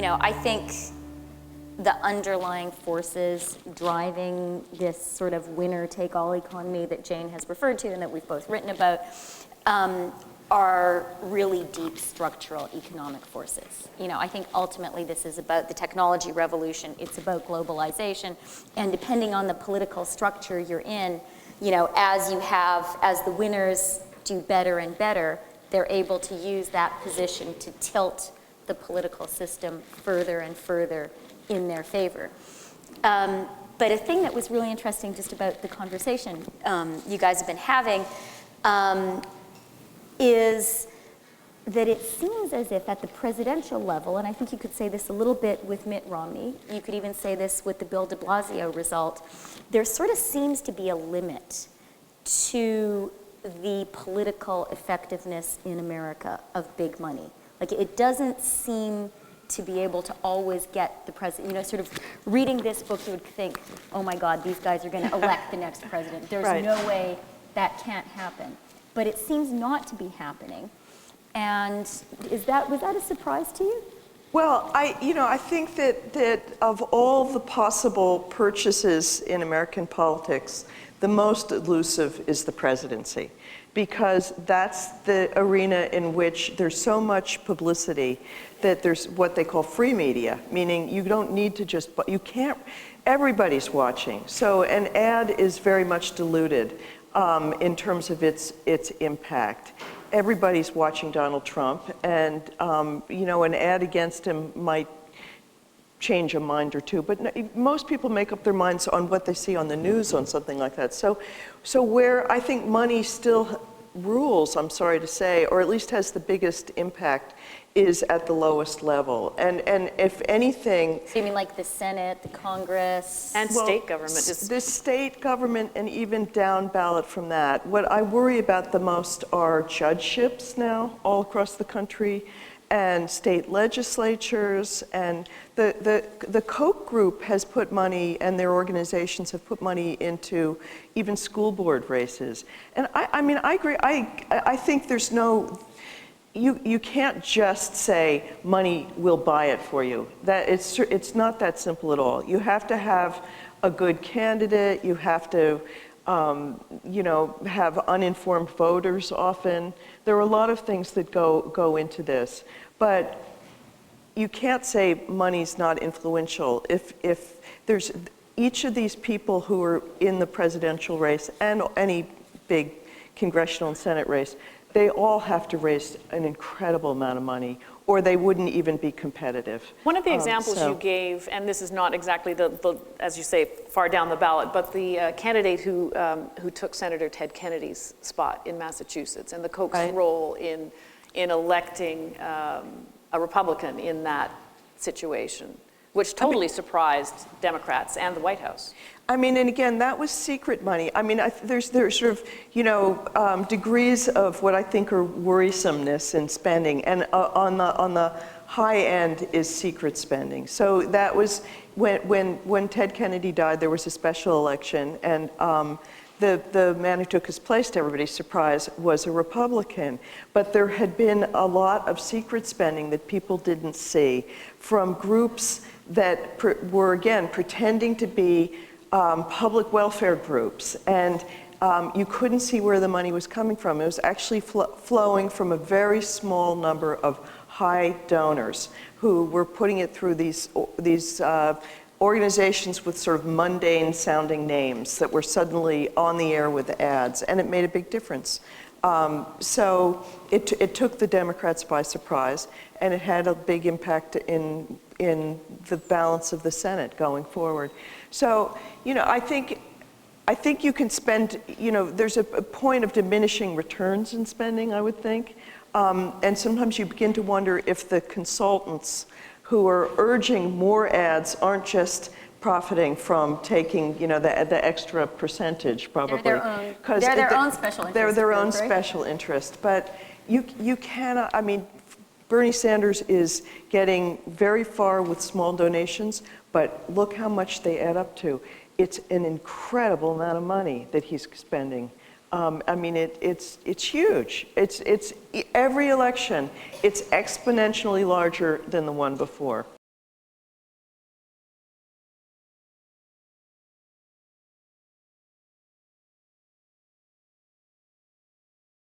I think the underlying forces driving this sort of winner-take-all economy that Jane has referred to and that we've both written about are really deep structural economic forces. I think ultimately this is about the technology revolution. It's about globalization. And depending on the political structure you're in, as the winners do better and better, they're able to use that position to tilt the political system further and further in their favor. But a thing that was really interesting just about the conversation you guys have been having is that it seems as if at the presidential level, and I think you could say this a little bit with Mitt Romney, you could even say this with the Bill de Blasio result, there sort of seems to be a limit to the political effectiveness in America of big money. Like, it doesn't seem to be able to always get the president, sort of reading this book, you would think, oh my God, these guys are going to elect the next president. There's no way that can't happen. But it seems not to be happening. And was that a surprise to you? Well, I think that of all the possible purchases in American politics, the most elusive is the presidency, because that's the arena in which there's so much publicity that there's what they call free media, meaning you don't need to just, you can't, everybody's watching. So an ad is very much diluted in terms of its impact. Everybody's watching Donald Trump, and an ad against him might change a mind or two, but most people make up their minds on what they see on the news on something like that. So where I think money still rules, I'm sorry to say, or at least has the biggest impact, is at the lowest level. And if anything... So you mean like the Senate, the Congress? And state government. The state government and even down ballot from that. What I worry about the most are judgeships now all across the country, and state legislatures, and the Koch group has put money, and their organizations have put money into even school board races. And I mean, I agree. I think there's no... You can't just say money will buy it for you. That it's not that simple at all. You have to have a good candidate. You have to, have uninformed voters often. There are a lot of things that go into this, but you can't say money's not influential. If there's each of these people who are in the presidential race and any big congressional and Senate race, they all have to raise an incredible amount of money, or they wouldn't even be competitive. One of the examples you gave, and this is not exactly the as you say, far down the ballot, but the candidate who took Senator Ted Kennedy's spot in Massachusetts, and the Koch's role in electing a Republican in that situation, which totally surprised Democrats and the White House. I mean, and again, that was secret money. I mean, there's sort of, degrees of what I think are worrisomeness in spending, and on the high end is secret spending. So that was when Ted Kennedy died, there was a special election, and the man who took his place, to everybody's surprise, was a Republican. But there had been a lot of secret spending that people didn't see from groups that were, again, pretending to be public welfare groups, and you couldn't see where the money was coming from. It was actually flowing from a very small number of high donors who were putting it through these organizations with sort of mundane sounding names that were suddenly on the air with ads, and it made a big difference. So it took the Democrats by surprise, and it had a big impact in the balance of the Senate going forward. So, I think you can spend, there's a point of diminishing returns in spending, I would think. And sometimes you begin to wonder if the consultants who are urging more ads aren't just profiting from taking, the extra percentage, probably. They're their own special interest. They're their own special interest. But you cannot, I mean, Bernie Sanders is getting very far with small donations, but look how much they add up to. It's an incredible amount of money that he's spending. I mean, it's huge. It's every election, it's exponentially larger than the one before.